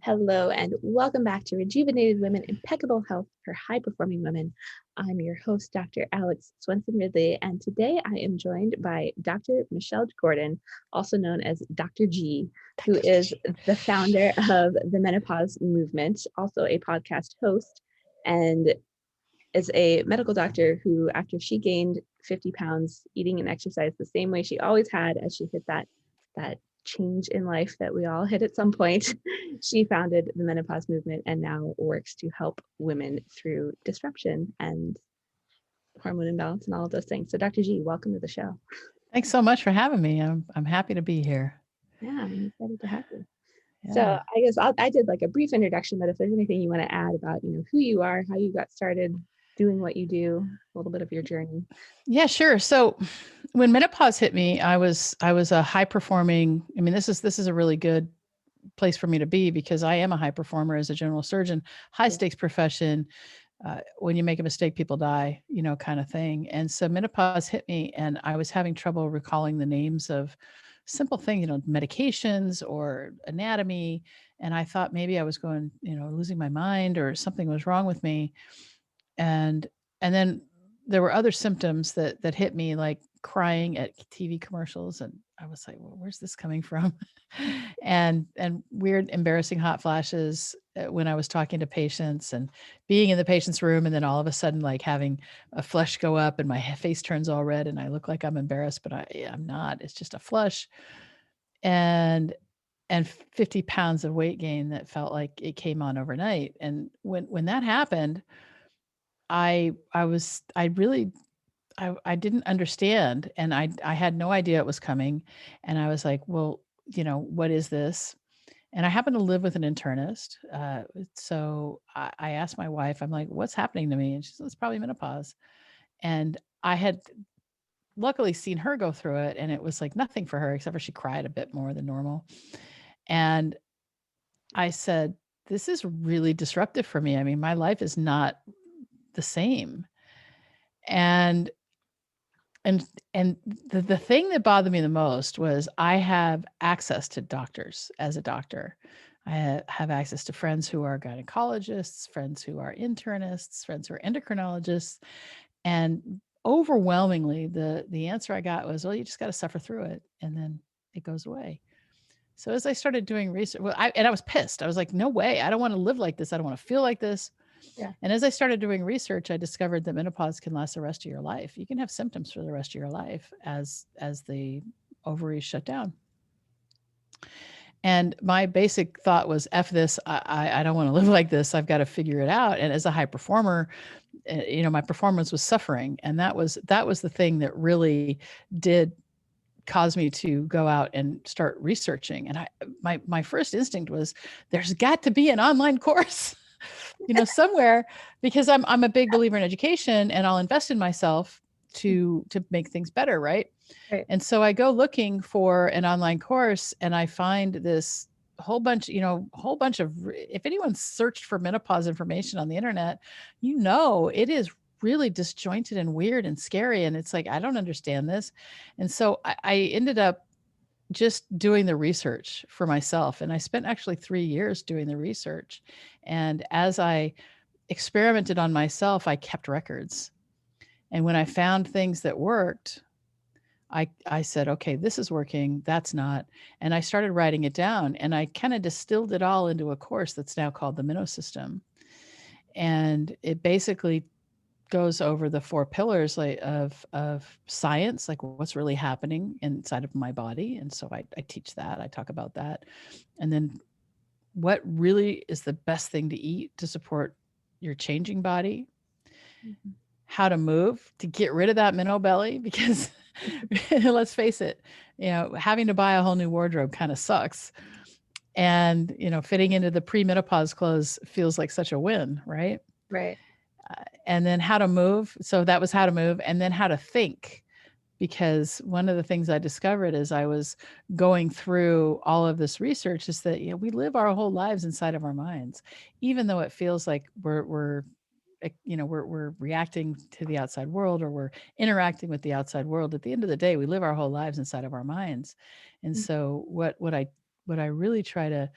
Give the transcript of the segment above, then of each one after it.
Hello, and welcome back to Rejuvenated Women, Impeccable Health for High Performing Women. I'm your host, Dr. Alex Swenson Ridley, and today I am joined by Dr. Michelle Gordon, also known as Dr. G, who is the founder of the Menopause Movement, also a podcast host, and is a medical doctor who, after she gained 50 pounds, eating and exercise the same way she always had as she hit that change in life that we all hit at some point, she founded the menopause movement and now works to help women through disruption and hormone imbalance and all of those things. So Dr. G, welcome to the show. Thanks so much for having me. I'm happy to be here. Yeah, I'm excited to have you. So Yeah. I guess I did like a brief introduction, but if there's anything you want to add about, who you are, how you got started doing what you do, a little bit of your journey. Yeah, sure. So when menopause hit me, I was a high performing, I mean, this is a really good place for me to be because I am a high performer as a general surgeon, high Yeah. stakes profession. When you make a mistake, people die, kind of thing. And so menopause hit me and I was having trouble recalling the names of simple things, medications or anatomy. And I thought maybe I was going, losing my mind or something was wrong with me. And and then there were other symptoms that hit me, like crying at TV commercials, and I was like, well, where's this coming from? And weird embarrassing hot flashes when I was talking to patients and being in the patient's room, and then all of a sudden like having a flush go up and my face turns all red and I look like I'm embarrassed, but I'm not. It's just a flush. And and 50 pounds of weight gain that felt like it came on overnight. And when that happened, I really I didn't understand, and I had no idea it was coming, and I was like, "Well, what is this?" And I happen to live with an internist, so I asked my wife, I'm like, "What's happening to me?" And she said, "It's probably menopause." And I had luckily seen her go through it, and it was like nothing for her except for she cried a bit more than normal. And I said, "This is really disruptive for me. I mean, my life is not the same." And And and the thing that bothered me the most was I have access to doctors as a doctor. Have access to friends who are gynecologists, friends who are internists, friends who are endocrinologists, and overwhelmingly the answer I got was, "Well, you just got to suffer through it, and then it goes away." So as I started doing research, I was pissed. I was like, "No way! I don't want to live like this. I don't want to feel like this." Yeah. And as I started doing research, I discovered that menopause can last the rest of your life. You can have symptoms for the rest of your life as the ovaries shut down. And my basic thought was, "F this! I don't want to live like this. I've got to figure it out." And as a high performer, my performance was suffering, and that was the thing that really did cause me to go out and start researching. And my first instinct was, "There's got to be an online course." Somewhere, because I'm a big believer in education and I'll invest in myself to make things better, right? Right. And so I go looking for an online course and I find this whole bunch of, if anyone's searched for menopause information on the internet, it is really disjointed and weird and scary. And it's like, I don't understand this. And so I ended up just doing the research for myself. And I spent actually 3 years doing the research. And as I experimented on myself, I kept records. And when I found things that worked, I said, okay, this is working, that's not. And I started writing it down and I kind of distilled it all into a course that's now called the Meno system. And it basically goes over the four pillars of science, like what's really happening inside of my body. And so I teach that, I talk about that. And then what really is the best thing to eat to support your changing body, Mhm. how to move to get rid of that minnow belly, because let's face it, having to buy a whole new wardrobe kind of sucks. And, fitting into the pre-menopause clothes feels like such a win, right? Right. And then how to move. So that was how to move, and then how to think. Because one of the things I discovered as I was going through all of this research is that we live our whole lives inside of our minds, even though it feels like we're reacting to the outside world or we're interacting with the outside world. At the end of the day, we live our whole lives inside of our minds. And Mm. so what I really try to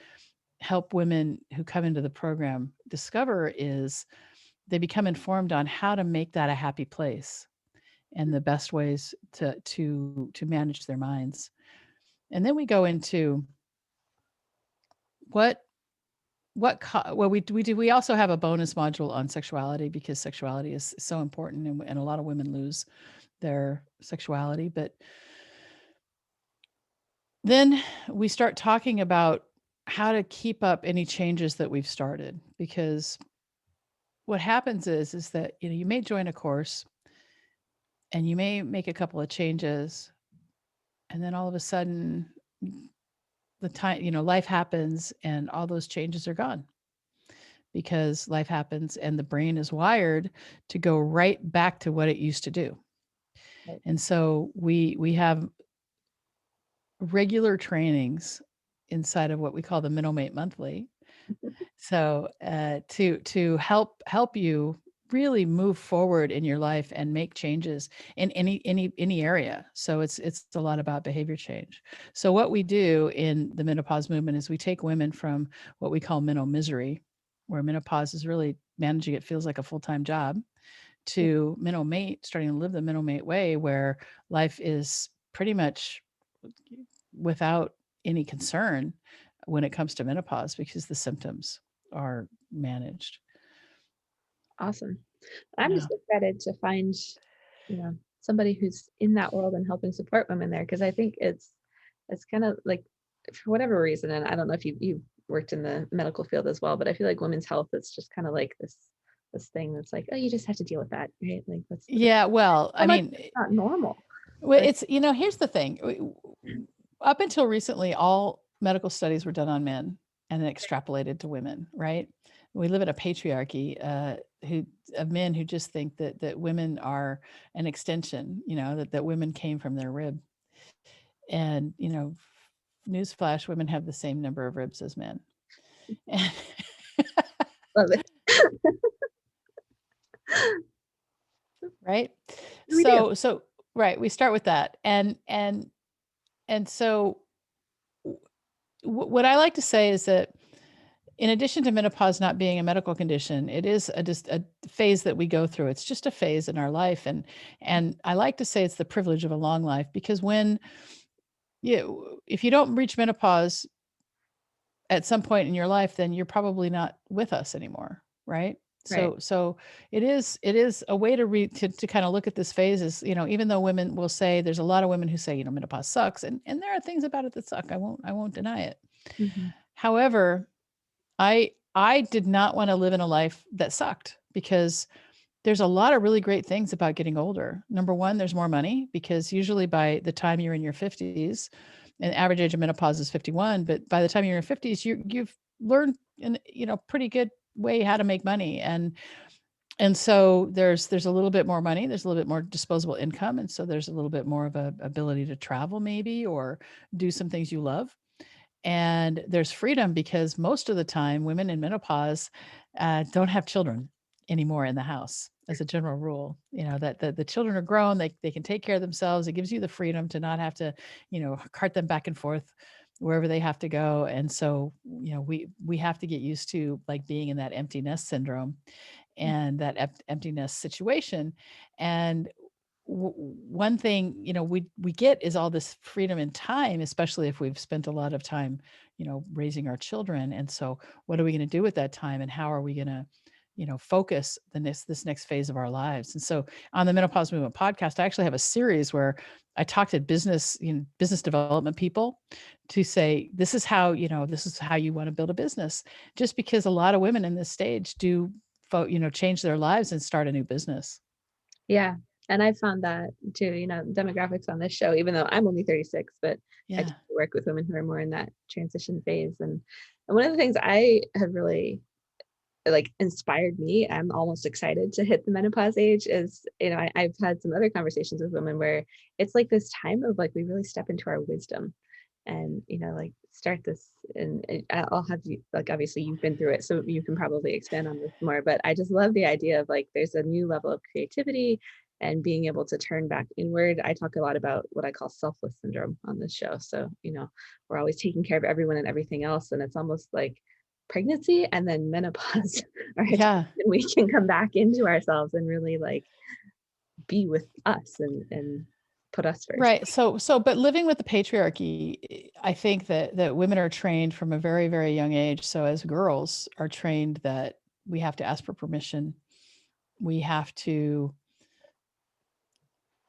help women who come into the program discover is they become informed on how to make that a happy place and the best ways to manage their minds. And then we go into what well, we also have a bonus module on sexuality because sexuality is so important, and a lot of women lose their sexuality. But then we start talking about how to keep up any changes that we've started, because what happens is that you may join a course and you may make a couple of changes, and then all of a sudden the time, life happens and all those changes are gone, because life happens and the brain is wired to go right back to what it used to do. Right. And so we have regular trainings inside of what we call the Middlemate Monthly. So to help you really move forward in your life and make changes in any area. So it's a lot about behavior change. So what we do in the menopause movement is we take women from what we call menopause misery, where menopause is really managing it feels like a full-time job, to menopause, starting to live the menopause way, where life is pretty much without any concern when it comes to menopause because the symptoms are managed. Awesome. I'm Yeah. just excited to find, somebody who's in that world and helping support women there, because I think it's kind of like, for whatever reason, and I don't know if you worked in the medical field as well, but I feel like women's health is just kind of like this thing that's like, oh, you just have to deal with that, right? Like that's Yeah, well, so I much mean, not normal. well, Like, it's here's the thing. Up until recently, all medical studies were done on men and then extrapolated to women, right? We live in a patriarchy who of men who just think that women are an extension, that women came from their rib. And, newsflash, women have the same number of ribs as men. And love it. right? We do. So right, we start with that. And so what I like to say is that in addition to menopause not being a medical condition, it is just a phase that we go through. It's just a phase in our life, and I like to say it's the privilege of a long life, because when if you don't reach menopause at some point in your life, then you're probably not with us anymore, right? Right. So it is a way to kind of look at this phase is, even though women will say, there's a lot of women who say, menopause sucks, and there are things about it that suck. I won't deny it. Mhm. However, I did not want to live in a life that sucked, because there's a lot of really great things about getting older. Number one, there's more money, because usually by the time you're in your 50s, and average age of menopause is 51, but by the time you're in your 50s, you've learned in pretty good way how to make money. And so there's a little bit more money, there's a little bit more disposable income, and so there's a little bit more of a ability to travel maybe, or do some things you love. And there's freedom, because most of the time women in menopause don't have children anymore in the house, as a general rule. That the children are grown, they can take care of themselves. It gives you the freedom to not have to cart them back and forth wherever they have to go. And so we have to get used to, like, being in that empty nest syndrome and that empty nest situation. And one thing we get is all this freedom in time, especially if we've spent a lot of time raising our children. And so what are we going to do with that time, and how are we going to focus this next phase of our lives? And so on the Menopause Movement podcast, I actually have a series where I talk to business development people to say, this is how you want to build a business, just because a lot of women in this stage do change their lives and start a new business. Yeah. And I found that too, demographics on this show, even though I'm only 36, but I tend Yeah. to work with women who are more in that transition phase. And one of the things I have really like inspired me, I'm almost excited to hit the menopause age, is, I've had some other conversations with women where it's like this time of like, we really step into our wisdom and, like start this. And I'll have you, like, obviously you've been through it, so you can probably expand on this more, but I just love the idea of like, there's a new level of creativity and being able to turn back inward. I talk a lot about what I call selfless syndrome on this show. So, we're always taking care of everyone and everything else. And it's almost like pregnancy and then menopause are a time Yeah. when we can come back into ourselves and really like be with us and put us first. Right. But living with the patriarchy, I think that women are trained from a very, very young age. So as girls are trained that we have to ask for permission. We have to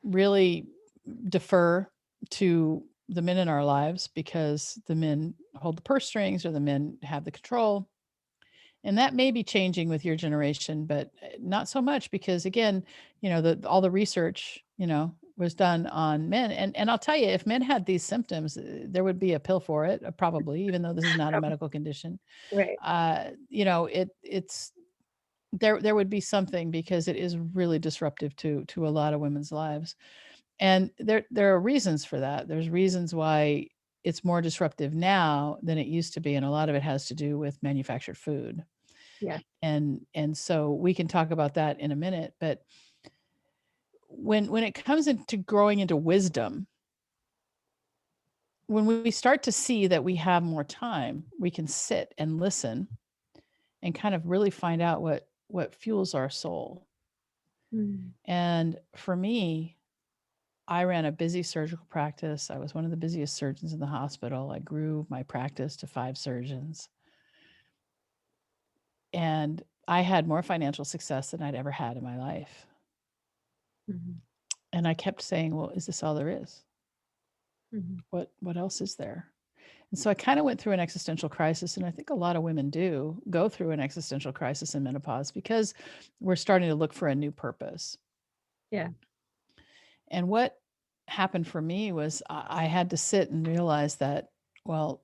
really defer to the men in our lives because the men hold the purse strings or the men have the control. And that may be changing with your generation, but not so much because again, all the research, was done on men. And I'll tell you, if men had these symptoms, there would be a pill for it, probably, even though this is not a medical condition. Right. It's there would be something because it is really disruptive to a lot of women's lives. And there are reasons for that. There's reasons why it's more disruptive now than it used to be, and a lot of it has to do with manufactured food. Yeah. And so we can talk about that in a minute, but when it comes into growing into wisdom, when we start to see that we have more time, we can sit and listen and kind of really find out what fuels our soul. Mm. And for me, I ran a busy surgical practice. I was one of the busiest surgeons in the hospital. I grew my practice to 5 surgeons. And I had more financial success than I'd ever had in my life. Mhm. And I kept saying, "Well, is this all there is? Mhm. What else is there?" And so I kind of went through an existential crisis, and I think a lot of women do go through an existential crisis in menopause because we're starting to look for a new purpose. Yeah. And what happened for me was I had to sit and realize that, well,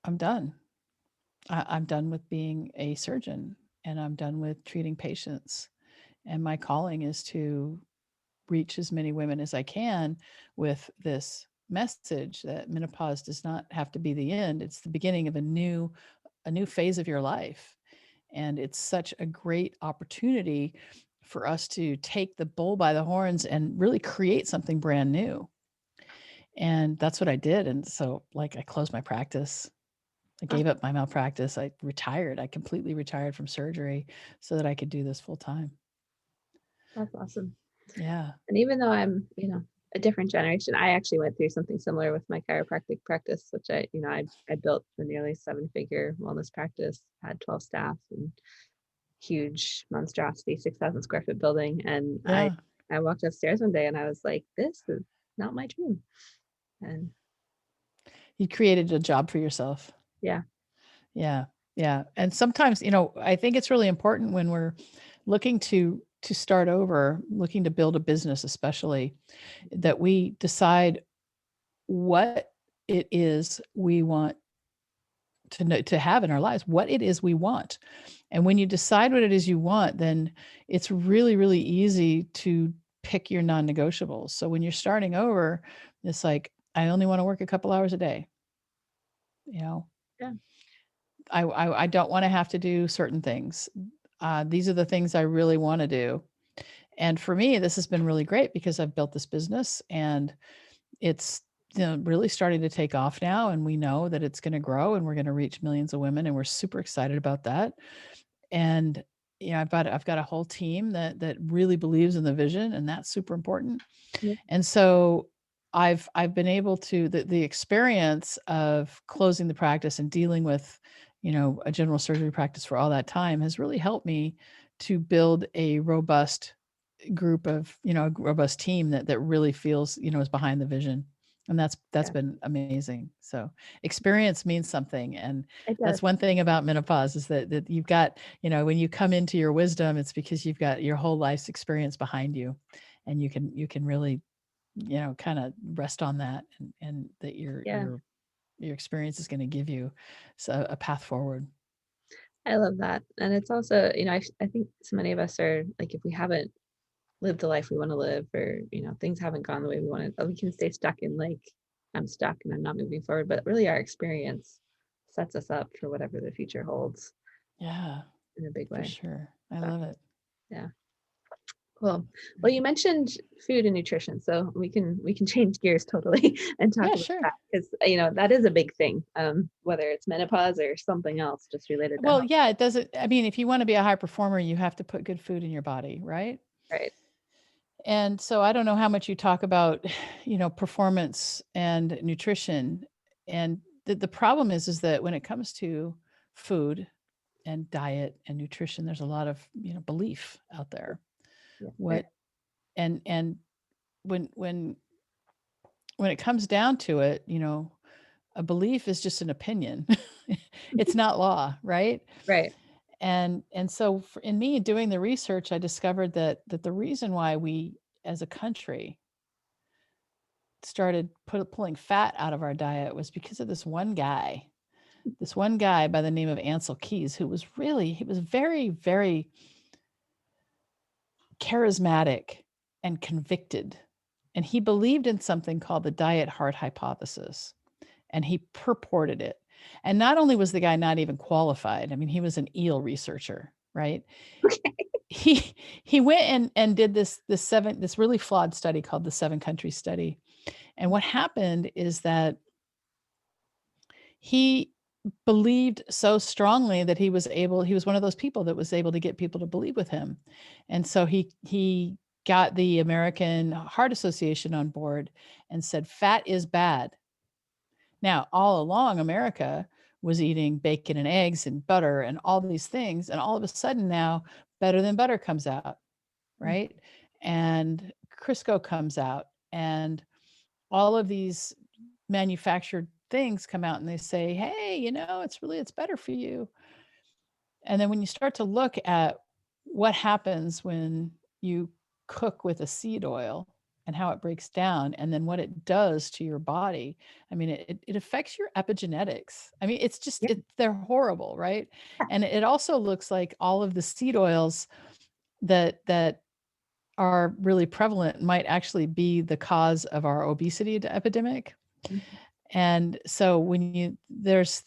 I'm done. I'm done with being a surgeon and I'm done with treating patients. And my calling is to reach as many women as I can with this message that menopause does not have to be the end. It's the beginning of a new phase of your life. And it's such a great opportunity for us to take the bull by the horns and really create something brand new. And that's what I did. And so, like, I closed my practice. I gave Awesome. up my malpractice. I retired. I completely retired from surgery so that I could do this full time. That's awesome. Yeah. And even though I'm, a different generation, I actually went through something similar with my chiropractic practice, which I built a nearly 7-figure wellness practice, had 12 staff and huge monstrosity, 6,000 square foot building. And Yeah. I walked upstairs one day and I was like, this is not my dream. And You created a job for yourself. yeah, Yeah. Yeah. And sometimes, I think it's really important when we're looking to start over, looking to build a business especially, that we decide what it is we want to know, to have in our lives, what it is we want. And when you decide what it is you want, then it's really, really easy to pick your non-negotiables. So when you're starting over, it's like, I only want to work a couple hours a day. You know, yeah, I don't want to have to do certain things. These are the things I really want to do. And for me, this has been really great because I've built this business and it's really starting to take off now. And we know that it's going to grow and we're going to reach millions of women. And we're super excited about that. And I've got a whole team that really believes in the vision, and that's super important. yeah, And so I've been able to the experience of closing the practice and dealing with, a general surgery practice for all that time has really helped me to build a robust group of, a robust team that really feels, is behind the vision. And that's yeah. been amazing. So experience means something. And It does. that's one thing about menopause is that you've got, when you come into your wisdom, it's because you've got your whole life's experience behind you. And you can really, kind of rest on that and that Yeah, your experience is going to give you a path forward. I love that. And it's also, I think so many of us are like, if we haven't lived the life we want to live or, things haven't gone the way we wanted, we can stay stuck in like, I'm stuck and I'm not moving forward. But really, our experience sets us up for whatever the future holds Yeah, in a big for way. sure. I So, love it. yeah, Cool. Well, you mentioned food and nutrition, so we can change gears totally and talk Yeah, about sure. that because that is a big thing. Whether it's menopause or something else just related to Well, health. yeah, it doesn't. I mean, if you want to be a high performer, you have to put good food in your body, right? Right. And so I don't know how much you talk about, performance and nutrition. And the problem is that when it comes to food and diet and nutrition, there's a lot of, belief out there. Yes, there. What and when when it comes down to it, a belief is just an opinion. It's not law, right? Right. And so in me doing the research, I discovered that the reason why we as a country started pulling fat out of our diet was because of this one guy by the name of Ansel Keys, who was he was very, very charismatic and convicted. And he believed in something called the diet heart hypothesis, and he purported it. And not only was the guy not even qualified, I mean, he was an eel researcher, right? He he went and did this really flawed study called the 7 country study. And what happened is that he believed so strongly that he was one of those people that was able to get people to believe with him. And so he got the American Heart Association on board and said fat is bad. Now, all along America was eating bacon and eggs and butter and all these things, and all of a sudden now better than butter comes out, Mm. right? And Crisco comes out, and all of these manufactured things come out and they say, "Hey, it's better for you." And then when you start to look at what happens when you cook with a seed oil and how it breaks down and then what it does to your body, I mean, it affects your epigenetics. I mean, it's just Yeah. they're horrible, right? And it also looks like all of the seed oils that are really prevalent might actually be the cause of our obesity epidemic. Mhm. And so when you there's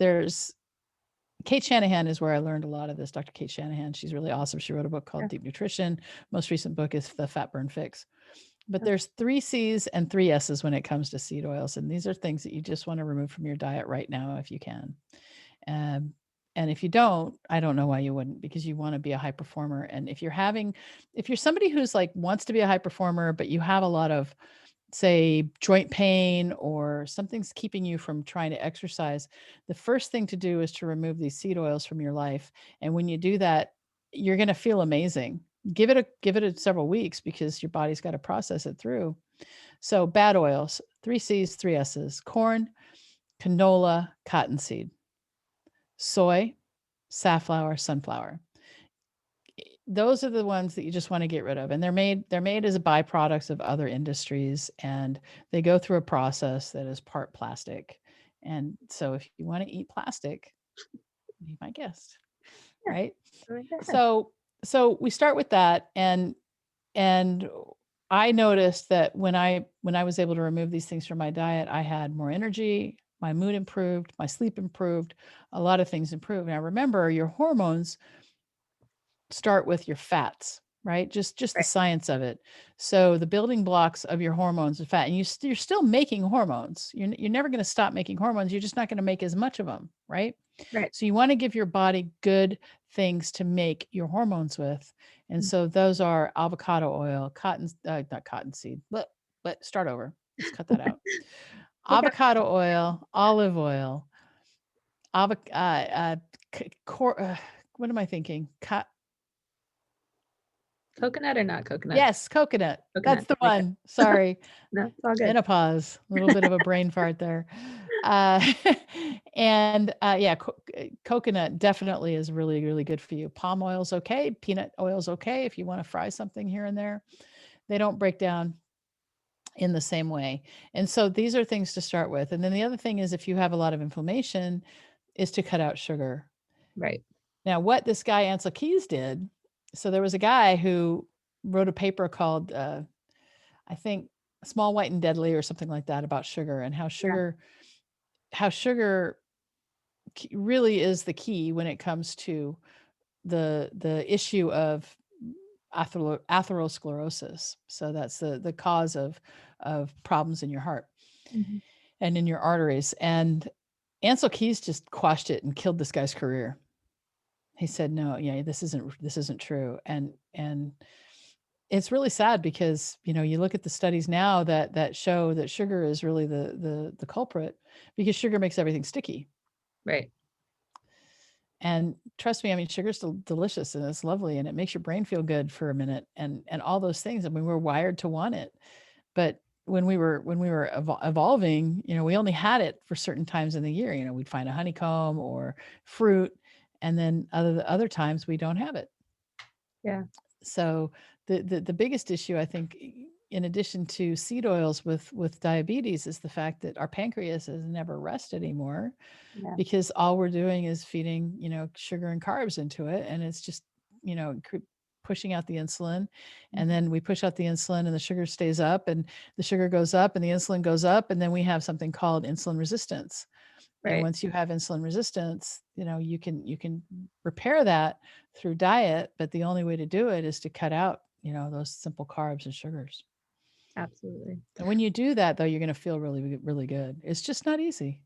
Kate Shanahan is where I learned a lot of this. Dr. Kate Shanahan, she's really awesome. She wrote a book called Yeah. Deep Nutrition. Most recent book is The Fat Burn Fix. But Okay. there's 3 C's and 3 S's when it comes to seed oils. And these are things that you just want to remove from your diet right now if you can. Um, and if you don't, I don't know why you wouldn't, because you want to be a high performer. And if you're somebody who's like wants to be a high performer, but you have a lot of, say, joint pain or something's keeping you from trying to exercise, the first thing to do is to remove these seed oils from your life. And when you do that, you're going to feel amazing. Give it a several weeks because your body's got to process it through. So bad oils, 3 C's, 3 S's: corn, canola, cottonseed, soy, safflower, sunflower. Those are the ones that you just want to get rid of, and they're made as a byproducts of other industries, and they go through a process that is part plastic. And so if you want to eat plastic, be my guest, Yeah. right? Oh my God. So we start with that, and I noticed that when I was able to remove these things from my diet, I had more energy, my mood improved, my sleep improved, a lot of things improved. Now remember, your hormones start with your fats, right? Just the Right. science of it. So the building blocks of your hormones are fat, and you're still making hormones. You're never going to stop making hormones. You're just not going to make as much of them, right? Right. So you want to give your body good things to make your hormones with. And Mm. so those are avocado oil, not cottonseed, but start over. Let's cut that out. Okay. Avocado oil, olive oil, what am I thinking? Coconut or not coconut? Yes, coconut. That's Coconut. the There you one. go. Sorry. No, it's all good. Menopause. A little bit of a brain fart there. Uh, and yeah, coconut definitely is really, really good for you. Palm oil's okay. Peanut oil's okay if you want to fry something here and there. They don't break down in the same way. And so these are things to start with. And then the other thing is, if you have a lot of inflammation, is to cut out sugar. Right. Now, what this guy Ansel Keys did, so there was a guy who wrote a paper called I think Small, White, and Deadly or something like that, about sugar, and Yeah. how sugar really is the key when it comes to the issue of atherosclerosis. So that's the cause of problems in your heart Mhm. and in your arteries. And Ansel Keys just quashed it and killed this guy's career. He said, "No, yeah, this isn't true." And it's really sad because, you look at the studies now that show that sugar is really the culprit, because sugar makes everything sticky. Right. And trust me, I mean, sugar's delicious and it's lovely and it makes your brain feel good for a minute and all those things. I mean, we're wired to want it. But when we were evolving, we only had it for certain times in the year. We'd find a honeycomb or fruit, and then other times we don't have it. Yeah. So the biggest issue, I think, in addition to seed oils with diabetes, is the fact that our pancreas is never rest anymore, Yeah. because all we're doing is feeding, sugar and carbs into it, and it's just, pushing out the insulin, and Mhm. then we push out the insulin and the sugar stays up, and the sugar goes up and the insulin goes up, and then we have something called insulin resistance. And Right. once you have insulin resistance, you can repair that through diet, but the only way to do it is to cut out, those simple carbs and sugars. Absolutely. And when you do that, though, you're going to feel really, really good. It's just not easy.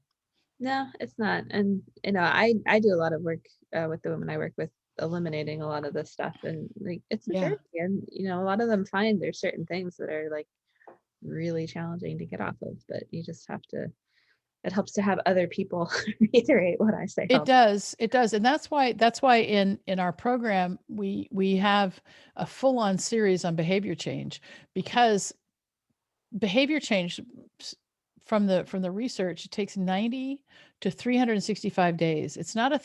No, it's not. And I do a lot of work with the women I work with, eliminating a lot of this stuff, and like it's a Yeah. journey. And a lot of them find there's certain things that are like really challenging to get off of, but you just have to. It helps to have other people reiterate what I say. It Help. does. It does. And that's why in our program we have a full-on series on behavior change, because behavior change, from the research, it takes 90 to 365 days. It's not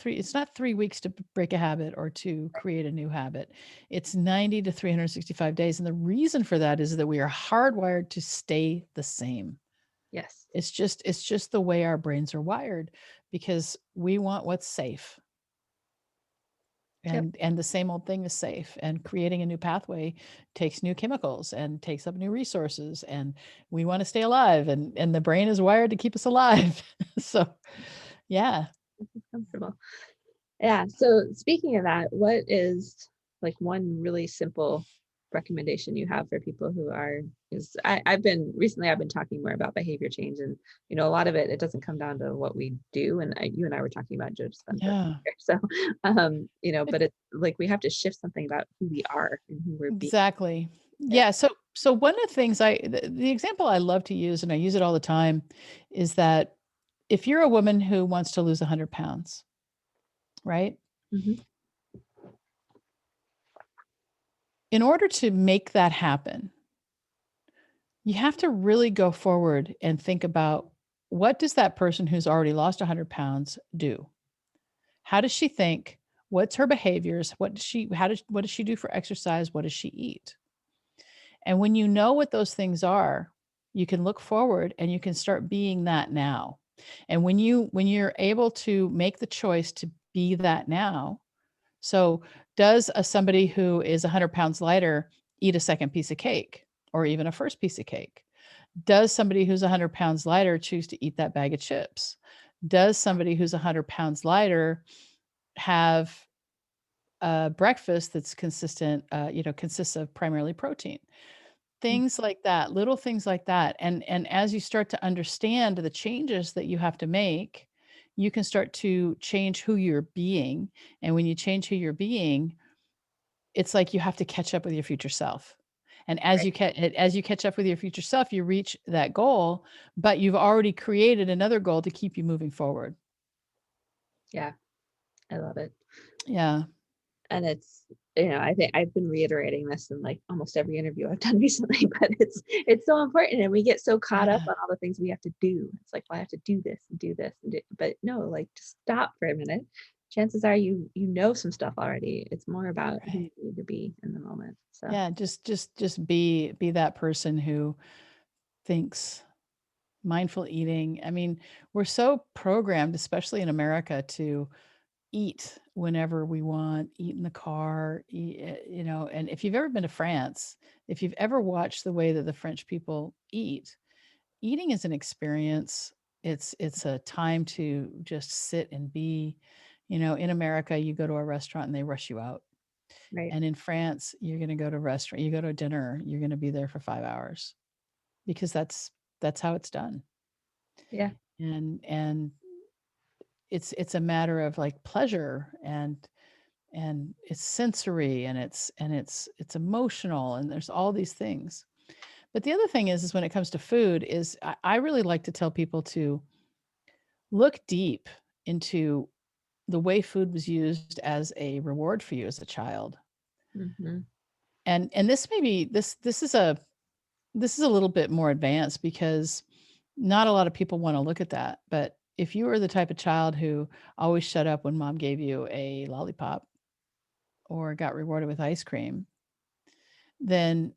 3 weeks to break a habit or to create a new habit. It's 90 to 365 days, and the reason for that is that we are hardwired to stay the same. Yes. It's just the way our brains are wired, because we want what's safe. Yep. And the same old thing is safe, and creating a new pathway takes new chemicals and takes up new resources, and we want to stay alive, and the brain is wired to keep us alive. So, yeah. This is comfortable. Yeah. So speaking of that, what is like one really simple recommendation you have for people who are is I've been talking more about behavior change, and a lot of it doesn't come down to what we do, and you and I were talking about Joe Dispenza. Yeah. So It but it's like we have to shift something about who we are and who we're being. exactly. Yeah. Yeah, so one of the things the example I love to use, and I use it all the time, is that if you're a woman who wants to lose 100 pounds, right? Hmm. In order to make that happen, you have to really go forward and think about, what does that person who's already lost 100 pounds do? How does she think? What's her behaviors? What does she do for exercise? What does she eat? And when you know what those things are, you can look forward and you can start being that now. And when you're able to make the choice to be that now, so does somebody who is 100 pounds lighter eat a second piece of cake or even a first piece of cake? Does somebody who's 100 pounds lighter choose to eat that bag of chips? Does somebody who's 100 pounds lighter have a breakfast that's consists of primarily protein? Things like that, little things like that. And as you start to understand the changes that you have to make, you can start to change who you're being. And when you change who you're being, it's like you have to catch up with your future self. And Right. as you catch up with your future self, you reach that goal, but you've already created another goal to keep you moving forward. Yeah. I love it. Yeah. And it's I think I've been reiterating this in like almost every interview I've done recently, but it's so important, and we get so caught up Yeah. on all the things we have to do. It's like, well, I have to do this and do this and do, but no, like just stop for a minute. Chances are you know some stuff already. It's more about who Right. you need to be in the moment. So Yeah, just be that person who thinks. Mindful eating. I mean, we're so programmed, especially in America, to eat whenever we want, eat in the car, and if you've ever been to France, if you've ever watched the way that the French people eat, eating is an experience. It's a time to just sit and be. In America, you go to a restaurant and they rush you out. Right. And in France, you're going to go to a restaurant, you go to a dinner, you're going to be there for 5 hours because that's how it's done. Yeah. And it's a matter of like pleasure and it's sensory and it's emotional and there's all these things. But the other thing is when it comes to food is I really like to tell people to look deep into the way food was used as a reward for you as a child. Mm-hmm. And this may be this is a little bit more advanced because not a lot of people want to look at that. But if you were the type of child who always shut up when mom gave you a lollipop or got rewarded with ice cream, then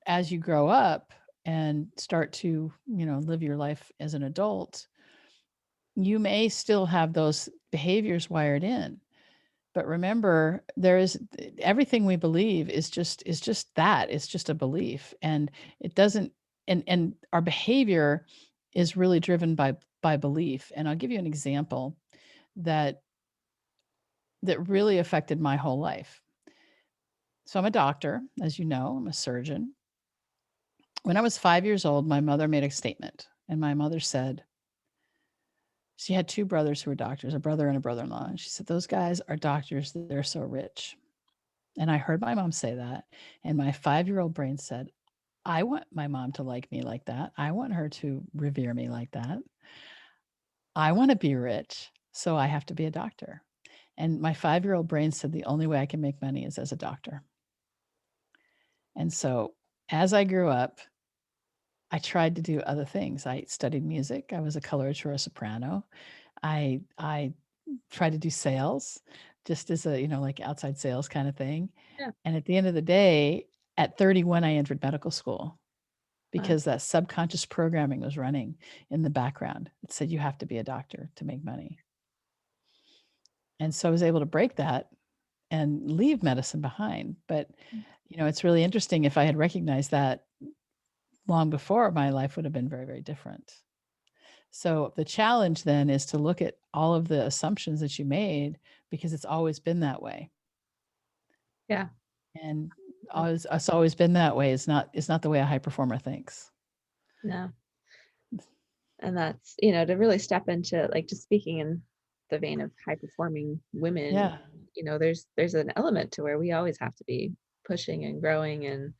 as you grow up and start to, live your life as an adult, you may still have those behaviors wired in. But remember, there is everything we believe is just that. It's just a belief. And it doesn't and our behavior is really driven by belief. And I'll give you an example that that really affected my whole life. So I'm a doctor, as you know, I'm a surgeon. When I was 5 years old, my mother made a statement, and my mother said, she had two brothers who were doctors, a brother and a brother in law. And she said, those guys are doctors, they're so rich. And I heard my mom say that. And my 5-year-old brain said, I want my mom to like me like that. I want her to revere me like that. I want to be rich. So I have to be a doctor. And my 5-year-old brain said, the only way I can make money is as a doctor. And so as I grew up, I tried to do other things. I studied music. I was a coloratura soprano. I tried to do sales just as a, like outside sales kind of thing. Yeah. And at the end of the day, at 31, I entered medical school Wow. because that subconscious programming was running in the background. It said you have to be a doctor to make money. And so I was able to break that and leave medicine behind. But, it's really interesting. If I had recognized that long before, my life would have been very, very different. So the challenge then is to look at all of the assumptions that you made because it's always been that way. Yeah. And always it's always been that way. It's not the way a high performer thinks. No. And that's, to really step into like just speaking in the vein of high performing women, Yeah. there's an element to where we always have to be pushing and growing and,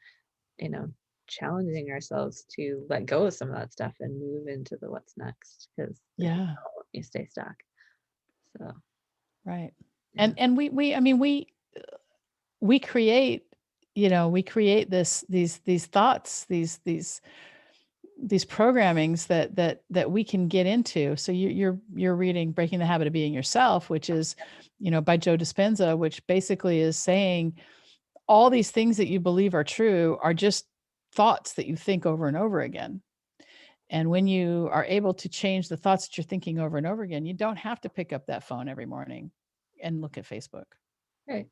you know, challenging ourselves to let go of some of that stuff and move into the what's next. Because if you Yeah. don't, you stay stuck. So Right. yeah. And we I mean we create, we create these thoughts, these programmings that we can get into. So you're reading Breaking the Habit of Being Yourself, which is, by Joe Dispenza, which basically is saying all these things that you believe are true are just thoughts that you think over and over again. And when you are able to change the thoughts that you're thinking over and over again, you don't have to pick up that phone every morning and look at Facebook. Right.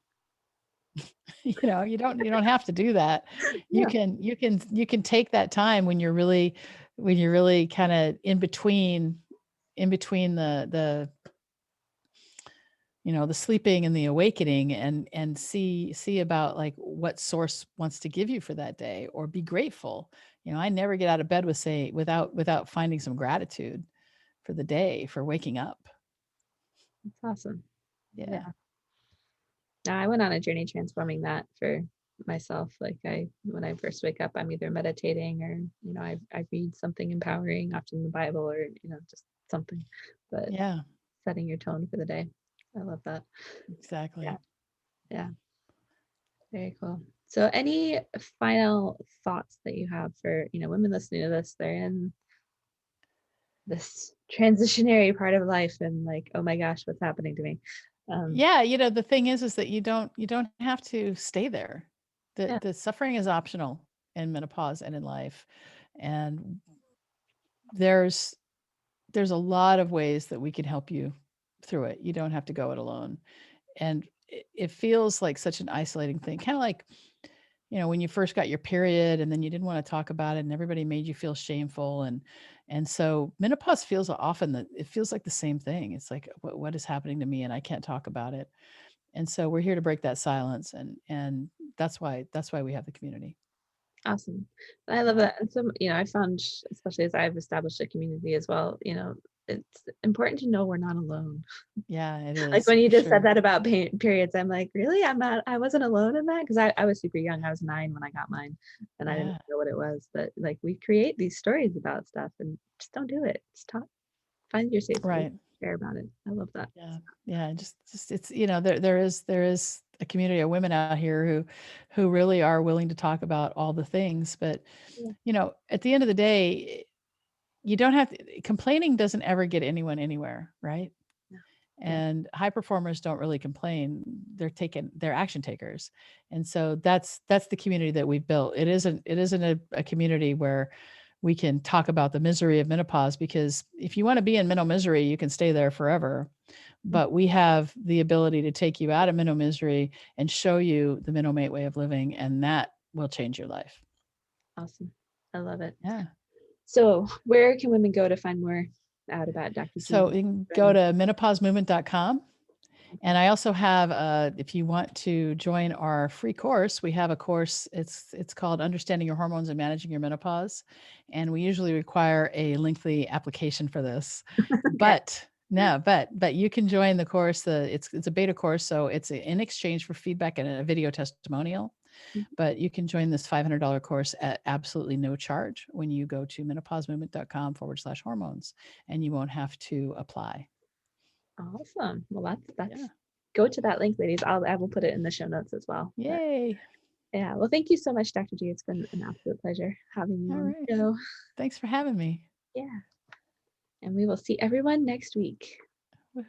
You don't have to do that. You Yeah. can you can take that time when you're really kind of in between the sleeping and the awakening and see about like what source wants to give you for that day or be grateful. I never get out of bed without finding some gratitude for the day, for waking up. That's awesome. Yeah. Yeah. Now, I went on a journey transforming that for myself. Like when I first wake up, I'm either meditating or, I read something empowering, often the Bible or, just something, but Yeah, setting your tone for the day. I love that. Yeah. exactly. Yeah. Very cool. So any final thoughts that you have for, women listening to this, they're in this transitionary part of life and like, oh my gosh, what's happening to me? Um, Yeah, the thing is that you don't have to stay there. The yeah. the suffering is optional in menopause and in life. And there's there's a lot of ways that we can help you through it. You don't have to go it alone. And it feels like such an isolating thing. Kind of like, when you first got your period and then you didn't want to talk about it and everybody made you feel shameful. And so menopause feels often that it feels like the same thing. It's like, what is happening to me and I can't talk about it. And so we're here to break that silence, and that's why we have the community. Awesome. I love Yeah. that. And so, I found, especially as I've established a community as well, it's important to know we're not alone. Yeah, it Like is when you for just said sure. that about periods, I'm like, really? I wasn't alone in that? Because I was super young. I was 9 when I got mine and I didn't Yeah. know what it was. But like we create these stories about stuff and just don't do it. Just talk, find your safe space, Right. share about it. I love that. Yeah. Yeah. Just it's there is a community of women out here who really are willing to talk about all the things. But Yeah. at the end of the day, you don't have to, complaining doesn't ever get anyone anywhere, right? Yeah. Yeah. And high performers don't really complain. They're action takers. And so that's the community that we've built. It isn't a community where we can talk about the misery of menopause, because if you want to be in mental misery, you can stay there forever. Mm. But we have the ability to take you out of mental misery and show you the mental mate way of living, and that will change your life. Awesome. I love it. Yeah. So where can women go to find more out about Dr. G So and you can go journey? to menopausemovement.com. And I also have, if you want to join our free course, we have a course. It's called Understanding Your Hormones and Managing Your Menopause, and we usually require a lengthy application for this. Okay. But no, but you can join the course. It's a beta course, so it's in exchange for feedback and a video testimonial. Mhm. But you can join this $500 course at absolutely no charge when you go to menopausemovement.com/hormones, and you won't have to apply. Awesome. Well, Yeah. that's go to that link, ladies. I will put it in the show notes as well. But Yay. yeah, well, thank you so much, Dr. G. It's been an absolute pleasure having you All on right. the show. Thanks for having me. Yeah. And we will see everyone next week. Woohoo.